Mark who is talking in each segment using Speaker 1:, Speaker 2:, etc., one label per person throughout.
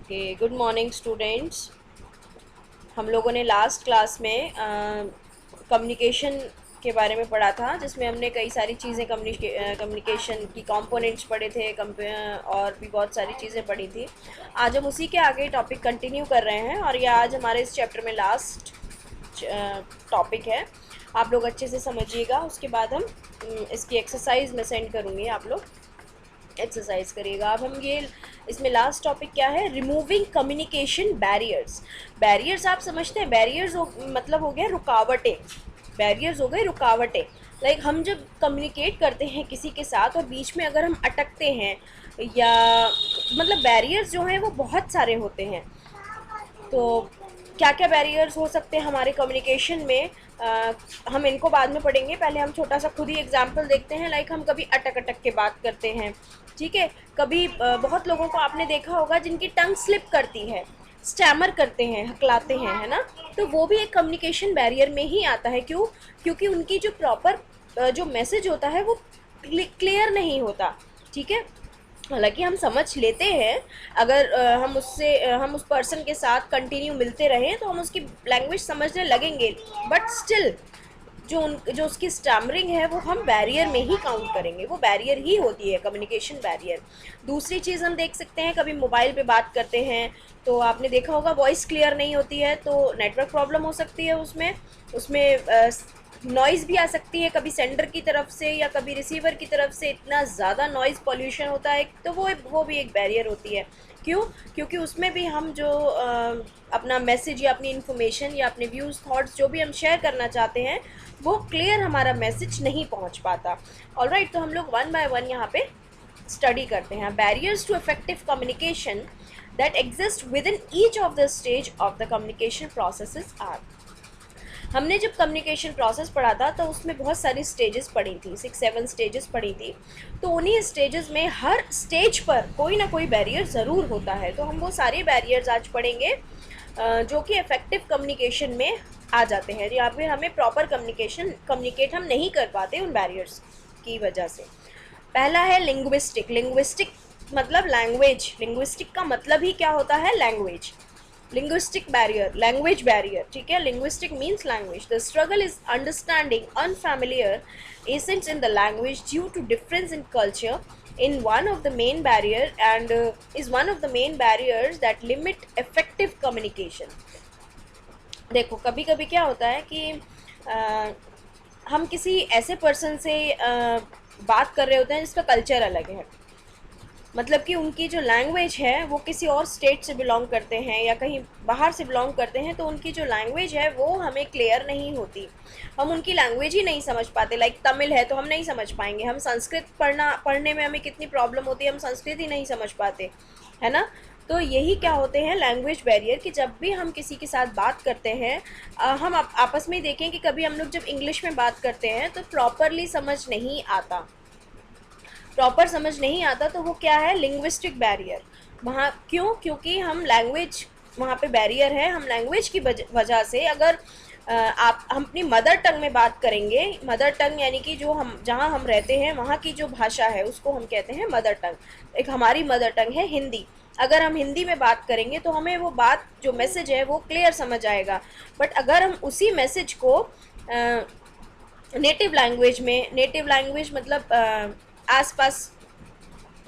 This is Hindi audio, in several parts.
Speaker 1: Okay, good morning students. हम लोगों ने लास्ट क्लास में कम्युनिकेशन के बारे में पढ़ा था, जिसमें हमने कई सारी चीज़ें कम्युनिकेशन की कंपोनेंट्स पढ़े थे, और भी बहुत सारी चीज़ें पढ़ी थी। आज हम उसी के आगे टॉपिक कंटिन्यू कर रहे हैं और ये आज हमारे इस चैप्टर में लास्ट टॉपिक है। आप लोग अच्छे से समझिएगा, उसके बाद हम इसकी एक्सरसाइज में सेंड करूँगी, आप लोग एक्सरसाइज करिएगा। अब हम ये इसमें लास्ट टॉपिक क्या है, रिमूविंग कम्युनिकेशन बैरियर्स। बैरियर्स आप समझते हैं, बैरियर्स मतलब हो गया रुकावटें। बैरियर्स हो गए रुकावटें। लाइक हम जब कम्युनिकेट करते हैं किसी के साथ और बीच में अगर हम अटकते हैं, या मतलब बैरियर्स जो हैं वो बहुत सारे होते हैं। तो क्या क्या बैरियर्स हो सकते हैं हमारे कम्युनिकेशन में, हम इनको बाद में पढ़ेंगे। पहले हम छोटा सा खुद ही एग्जांपल देखते हैं। लाइक हम कभी अटक अटक के बात करते हैं, ठीक है। कभी बहुत लोगों को आपने देखा होगा जिनकी टंग स्लिप करती है, स्टैमर करते हैं, हकलाते हैं, है ना। तो वो भी एक कम्युनिकेशन बैरियर में ही आता है। क्यों? क्योंकि उनकी जो प्रॉपर जो मैसेज होता है वो क्लियर नहीं होता, ठीक है। हालांकि हम समझ लेते हैं, अगर हम उस पर्सन के साथ कंटिन्यू मिलते रहें तो हम उसकी लैंग्वेज समझने लगेंगे, बट स्टिल जो उसकी स्टैमरिंग है वो हम बैरियर में ही काउंट करेंगे, वो बैरियर ही होती है, कम्युनिकेशन बैरियर। दूसरी चीज़ हम देख सकते हैं, कभी मोबाइल पे बात करते हैं तो आपने देखा होगा वॉइस क्लियर नहीं होती है, तो नेटवर्क प्रॉब्लम हो सकती है। उसमें उसमें नॉइज़ भी आ सकती है, कभी सेंडर की तरफ से या कभी रिसीवर की तरफ से इतना ज़्यादा नॉइज़ पॉल्यूशन होता है, तो वो भी एक बैरियर होती है। क्यों? क्योंकि उसमें भी हम जो अपना मैसेज या अपनी इन्फॉर्मेशन या अपने व्यूज़ थॉट्स जो भी हम शेयर करना चाहते हैं, वो क्लियर हमारा मैसेज नहीं पहुंच पाता। ऑलराइट, तो हम लोग वन बाय वन यहाँ पे स्टडी करते हैं। Barriers to effective communication that exist within each of the stage of the communication processes are. हमने जब कम्युनिकेशन प्रोसेस पढ़ा था तो उसमें बहुत सारी स्टेजेस पढ़ी थी, 6-7 स्टेजेस पढ़ी थी। तो उन्हीं स्टेजेस में हर स्टेज पर कोई ना कोई बैरियर ज़रूर होता है। तो हम वो सारे बैरियर्स आज पढ़ेंगे जो कि इफ़ेक्टिव कम्युनिकेशन में आ जाते हैं, या फिर हमें प्रॉपर कम्युनिकेट हम नहीं कर पाते उन बैरियर्स की वजह से। पहला है लिंग्विस्टिक। लिंग्विस्टिक मतलब लैंग्वेज। लिंग्विस्टिक का मतलब ही क्या होता है? Language. linguistic barrier, language barrier, ठीक है। linguistic means language. The struggle is understanding unfamiliar accents in the language due to difference in culture in one of the main barrier and is one of the main barriers that limit effective communication. देखो, कभी कभी क्या होता है कि हम किसी ऐसे पर्सन से बात कर रहे होते हैं जिसका कल्चर अलग है, मतलब कि उनकी जो लैंग्वेज है वो किसी और स्टेट से बिलोंग करते हैं या कहीं बाहर से बिलोंग करते हैं, तो उनकी जो लैंग्वेज है वो हमें क्लियर नहीं होती, हम उनकी लैंग्वेज ही नहीं समझ पाते। लाइक तमिल है तो हम नहीं समझ पाएंगे, हम संस्कृत पढ़ने में हमें कितनी प्रॉब्लम होती है, हम संस्कृत ही नहीं समझ पाते, है ना। तो यही क्या होते हैं लैंग्वेज बैरियर, कि जब भी हम किसी के साथ बात करते हैं, हम आपस में देखें कि कभी हम लोग जब इंग्लिश में बात करते हैं तो प्रॉपर समझ नहीं आता, तो वो क्या है? Linguistic barrier. वहाँ क्यों? क्योंकि हम लैंग्वेज, वहाँ पे बैरियर है। हम लैंग्वेज की वजह से, अगर हम अपनी मदर टंग में बात करेंगे, मदर टंग यानी कि जो हम जहाँ हम रहते हैं वहाँ की जो भाषा है उसको हम कहते हैं मदर टंग। एक हमारी मदर टंग है हिंदी। अगर हम हिंदी में बात करेंगे तो हमें वो बात, जो मैसेज है वो क्लियर समझ आएगा। बट अगर हम उसी मैसेज को नेटिव लैंग्वेज मतलब आसपास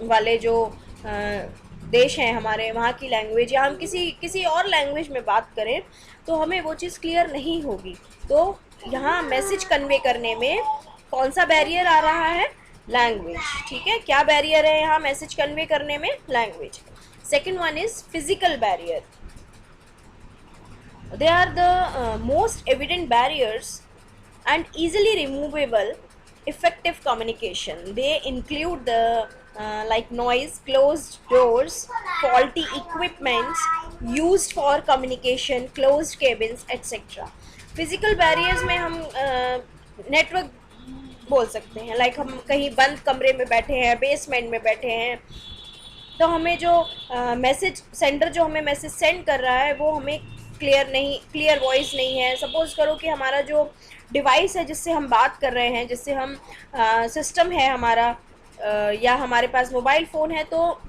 Speaker 1: वाले जो देश हैं हमारे, वहाँ की लैंग्वेज, या हम किसी और लैंग्वेज में बात करें तो हमें वो चीज़ क्लियर नहीं होगी। तो यहाँ मैसेज कन्वे करने में कौन सा बैरियर आ रहा है? लैंग्वेज, ठीक है। क्या बैरियर है यहाँ मैसेज कन्वे करने में? Language. Second one is physical barrier. They are the most evident barriers and easily removable effective communication. They include the like noise, closed doors, faulty equipments used for communication, closed cabins, etc. Physical barriers में हम नेटवर्क बोल सकते हैं। लाइक हम कहीं बंद कमरे में बैठे हैं, बेसमेंट में बैठे हैं, तो हमें जो मैसेज सेंडर जो हमें मैसेज सेंड कर रहा है वो हमें क्लियर वॉइस नहीं है। सपोज़ करो कि हमारा जो डिवाइस है जिससे हम बात कर रहे हैं, जिससे हम सिस्टम है हमारा, या हमारे पास मोबाइल फ़ोन है, तो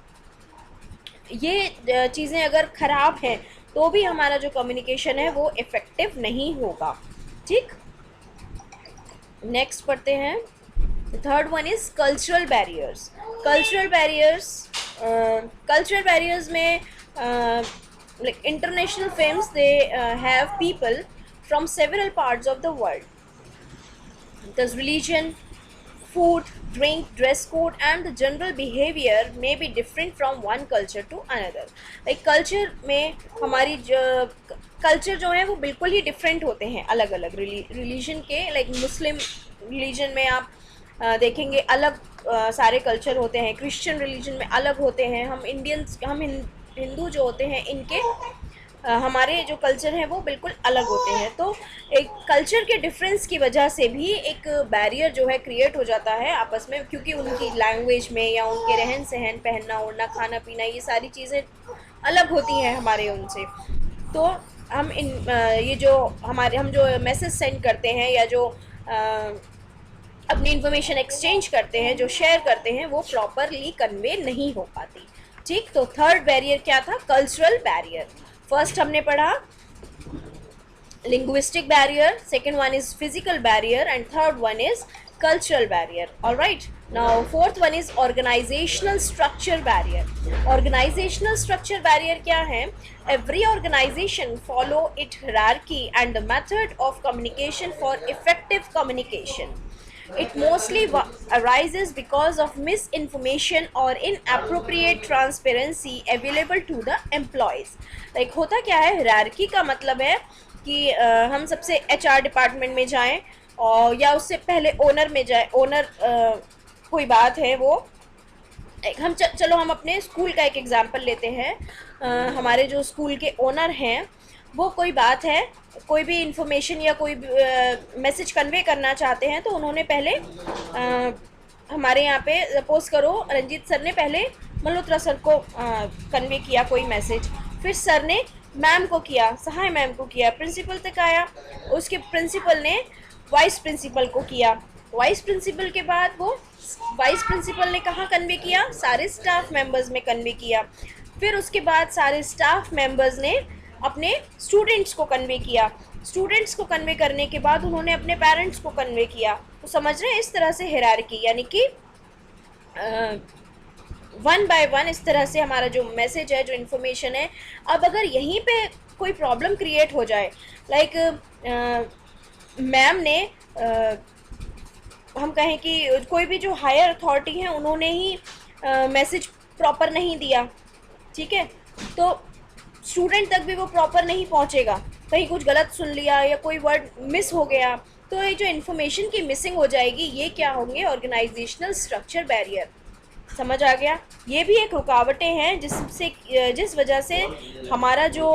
Speaker 1: ये चीज़ें अगर ख़राब हैं तो भी हमारा जो कम्युनिकेशन है वो इफ़ेक्टिव नहीं होगा। ठीक, नेक्स्ट पढ़ते हैं। Third one is cultural barriers. Cultural barriers, cultural barriers में like international films, they have people from several parts of the world. Thus religion, food, drink, dress code and the general behavior may be different from one culture to another. Like culture में हमारी कल्चर जो है वो बिल्कुल ही डिफरेंट होते हैं अलग अलग रिलीजन के। लाइक मुस्लिम रिलीजन में आप देखेंगे अलग सारे कल्चर होते हैं, क्रिश्चियन रिलीजन में अलग होते हैं, हम इंडियंस, हम हिंदू जो होते हैं इनके हमारे जो कल्चर हैं वो बिल्कुल अलग होते हैं। तो एक कल्चर के डिफरेंस की वजह से भी एक बैरियर जो है क्रिएट हो जाता है आपस में, क्योंकि उनकी लैंग्वेज में या उनके रहन सहन, पहनना ओढ़ना, खाना पीना, ये सारी चीज़ें अलग होती हैं हमारे उनसे। तो हम ये जो हम जो मैसेज सेंड करते हैं या जो अपनी इन्फॉर्मेशन एक्सचेंज करते हैं, जो शेयर करते हैं, वो प्रॉपरली कन्वे नहीं हो पाती। ठीक, तो थर्ड बैरियर क्या था? Cultural barrier. फर्स्ट हमने पढ़ा linguistic barrier, second one is physical barrier and third one is cultural barrier. All right, now fourth one is organizational structure barrier. Organizational structure barrier क्या है? Every organization follow its hierarchy and the method of communication for effective communication. It mostly arises because of misinformation or inappropriate transparency available to the employees. Like होता क्या है? hierarchy का मतलब है कि हम सबसे HR डिपार्टमेंट में जाएं और या उससे पहले ओनर में जाएं। ओनर कोई बात है वो हम चलो हम अपने स्कूल का एक एग्जांपल लेते हैं। हमारे जो स्कूल के ओनर हैं वो कोई बात है, कोई भी इंफॉर्मेशन या कोई मैसेज कन्वे करना चाहते हैं, तो उन्होंने पहले हमारे यहाँ पे सपोज करो रंजीत सर ने पहले मल्होत्रा सर को कन्वे किया कोई मैसेज, फिर सर ने मैम को किया, सहाय मैम को किया, प्रिंसिपल तक आया, उसके प्रिंसिपल ने वाइस प्रिंसिपल को किया, वाइस प्रिंसिपल के बाद वो वाइस प्रिंसिपल ने कहाँ कन्वे किया? सारे स्टाफ मेंबर्स में कन्वे किया, फिर उसके बाद सारे स्टाफ मेंबर्स ने अपने स्टूडेंट्स को कन्वे किया, स्टूडेंट्स को कन्वे करने के बाद उन्होंने अपने पेरेंट्स को कन्वे किया। तो समझ रहे हैं इस तरह से हायरार्की, यानी कि वन बाय वन इस तरह से हमारा जो मैसेज है, जो इन्फॉर्मेशन है। अब अगर यहीं पे कोई प्रॉब्लम क्रिएट हो जाए, लाइक मैम ने हम कहें कि कोई भी जो हायर अथॉरिटी है उन्होंने ही मैसेज प्रॉपर नहीं दिया, ठीक है, तो स्टूडेंट तक भी वो प्रॉपर नहीं पहुंचेगा, कहीं कुछ गलत सुन लिया या कोई वर्ड मिस हो गया, तो ये जो इन्फॉर्मेशन की मिसिंग हो जाएगी, ये क्या होंगे? Organisational structure barrier. समझ आ गया? ये भी एक रुकावटें हैं जिस वजह से हमारा जो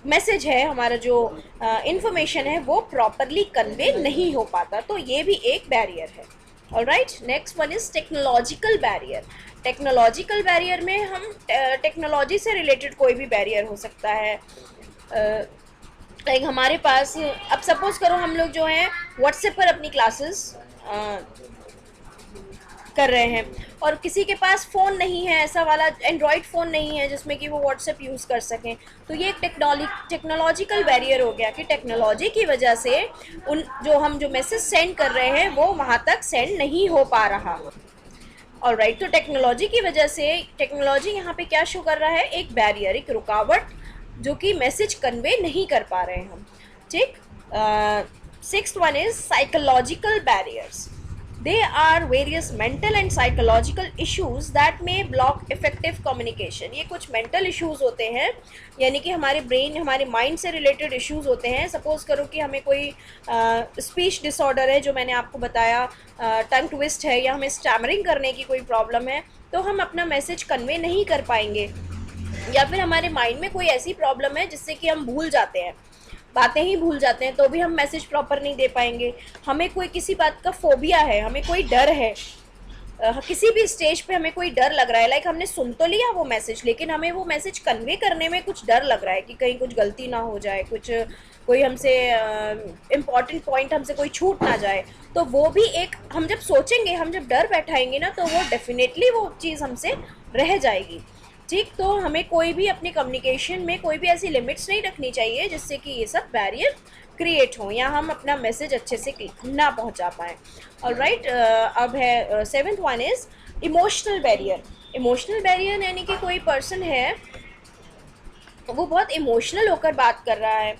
Speaker 1: मैसेज है, हमारा जो इन्फॉर्मेशन है वो प्रॉपरली कन्वे नहीं हो पाता, तो ये भी एक बैरियर है। Alright, next one is technological barrier. Technological barrier में हम टेक्नोलॉजी से रिलेटेड कोई भी बैरियर हो सकता है। लाइक हमारे पास अब सपोज करो हम लोग जो हैं व्हाट्सएप पर अपनी क्लासेस कर रहे हैं और किसी के पास फ़ोन नहीं है, ऐसा वाला एंड्रॉयड फ़ोन नहीं है जिसमें कि वो व्हाट्सएप यूज़ कर सकें, तो ये एक टेक्नोलॉजिकल बैरियर हो गया कि टेक्नोलॉजी की वजह से हम जो मैसेज सेंड कर रहे हैं वो वहाँ तक सेंड नहीं हो पा रहा। ऑलराइट, तो टेक्नोलॉजी की वजह से टेक्नोलॉजी यहाँ पे क्या शो कर रहा है? एक बैरियर, एक रुकावट, जो कि मैसेज कन्वे नहीं कर पा रहे हैं हम। ठीक, sixth one is psychological barriers. They are various mental and psychological issues that may block effective communication. ये कुछ mental issues होते हैं, यानी कि हमारे brain, हमारे mind से related issues होते हैं। Suppose करो कि हमें कोई speech disorder है, जो मैंने आपको बताया, tongue twist है, या हमें stammering करने की कोई problem है, तो हम अपना message convey नहीं कर पाएंगे, या फिर हमारे mind में कोई ऐसी problem है जिससे कि हम भूल जाते हैं, बातें ही भूल जाते हैं, तो भी हम मैसेज प्रॉपर नहीं दे पाएंगे। हमें कोई किसी बात का फोबिया है, हमें कोई डर है, किसी भी स्टेज पे हमें कोई डर लग रहा है, लाइक हमने सुन तो लिया वो मैसेज, लेकिन हमें वो मैसेज कन्वे करने में कुछ डर लग रहा है कि कहीं कुछ गलती ना हो जाए, कोई हमसे इम्पॉर्टेंट पॉइंट हमसे कोई छूट ना जाए, तो वो भी एक, हम जब सोचेंगे, हम जब डर बैठाएंगे ना, तो वो डेफिनेटली वो चीज़ हमसे रह जाएगी। ठीक, तो हमें कोई भी अपने कम्युनिकेशन में कोई भी ऐसी लिमिट्स नहीं रखनी चाहिए जिससे कि ये सब बैरियर क्रिएट हो या हम अपना मैसेज अच्छे से ना पहुंचा पाएँ। ऑलराइट, अब है seventh one is emotional barrier. Emotional barrier यानी कि कोई पर्सन है वो बहुत इमोशनल होकर बात कर रहा है,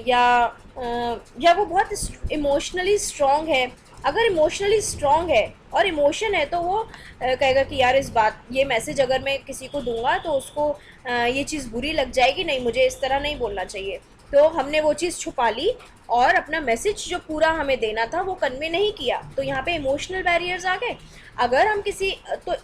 Speaker 1: या वो बहुत इमोशनली स्ट्रॉन्ग है। अगर इमोशनली स्ट्रॉन्ग है और इमोशन है तो वो कहेगा कि यार इस बात ये मैसेज अगर मैं किसी को दूंगा तो उसको ये चीज़ बुरी लग जाएगी, नहीं मुझे इस तरह नहीं बोलना चाहिए। तो हमने वो चीज़ छुपा ली और अपना मैसेज जो पूरा हमें देना था वो कन्वे नहीं किया, तो यहाँ पे इमोशनल बैरियर्स आ गए। अगर हम किसी तो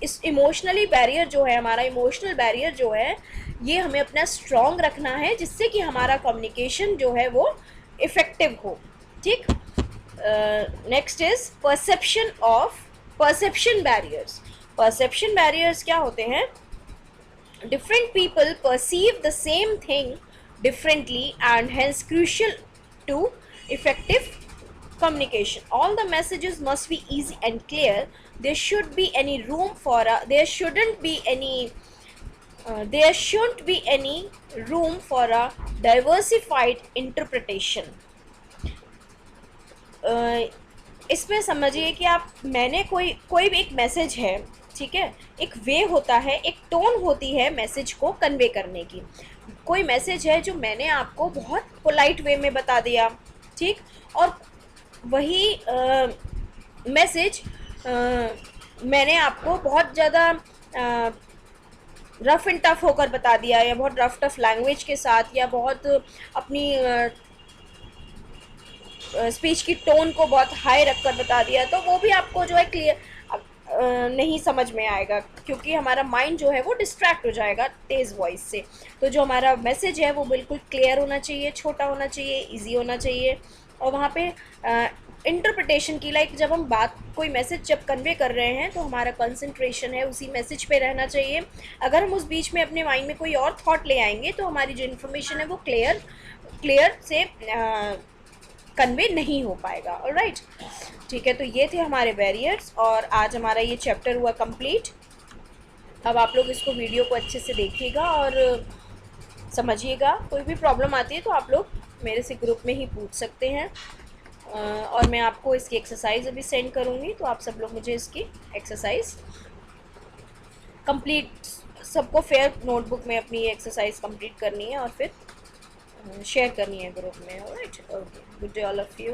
Speaker 1: इस इमोशनली बैरियर जो है, हमारा इमोशनल बैरियर जो है ये हमें अपना स्ट्रॉन्ग रखना है जिससे कि हमारा कम्युनिकेशन जो है वो इफ़ेक्टिव हो। ठीक, next is perception barriers. Perception barriers क्या होते हैं? Different people perceive the same thing differently and hence crucial to effective communication. All the messages must be easy and clear. There shouldn't be any room for a diversified interpretation. इसमें समझिए कि आप मैंने कोई भी एक मैसेज है, ठीक है, एक वे होता है, एक टोन होती है मैसेज को कन्वे करने की। कोई मैसेज है जो मैंने आपको बहुत पोलाइट वे में बता दिया, ठीक, और वही मैसेज मैंने आपको बहुत ज़्यादा रफ़ एंड टफ होकर बता दिया या बहुत रफ टफ लैंग्वेज के साथ या बहुत अपनी स्पीच की टोन को बहुत हाई रखकर बता दिया, तो वो भी आपको जो है क्लियर नहीं समझ में आएगा क्योंकि हमारा माइंड जो है वो डिस्ट्रैक्ट हो जाएगा तेज़ वॉइस से। तो जो हमारा मैसेज है वो बिल्कुल क्लियर होना चाहिए, छोटा होना चाहिए, इजी होना चाहिए। और वहाँ पे इंटरप्रिटेशन की जब हम कोई मैसेज जब कन्वे कर रहे हैं तो हमारा कंसंट्रेशन है उसी मैसेज पे रहना चाहिए। अगर हम उस बीच में अपने माइंड में कोई और थॉट ले आएंगे तो हमारी जो इन्फॉर्मेशन है वो क्लियर से कन्वे नहीं हो पाएगा। ऑलराइट, ठीक है, तो ये थे हमारे बैरियर्स और आज हमारा ये चैप्टर हुआ कंप्लीट। अब आप लोग इसको वीडियो को अच्छे से देखिएगा और समझिएगा। कोई भी प्रॉब्लम आती है तो आप लोग मेरे से ग्रुप में ही पूछ सकते हैं और मैं आपको इसकी एक्सरसाइज अभी सेंड करूँगी, तो आप सब लोग मुझे इसकी एक्सरसाइज कंप्लीट, सबको फेयर नोटबुक में अपनी ये एक्सरसाइज कंप्लीट करनी है और फिर शेयर करनी है ग्रुप में। Alright, okay, good day all of you.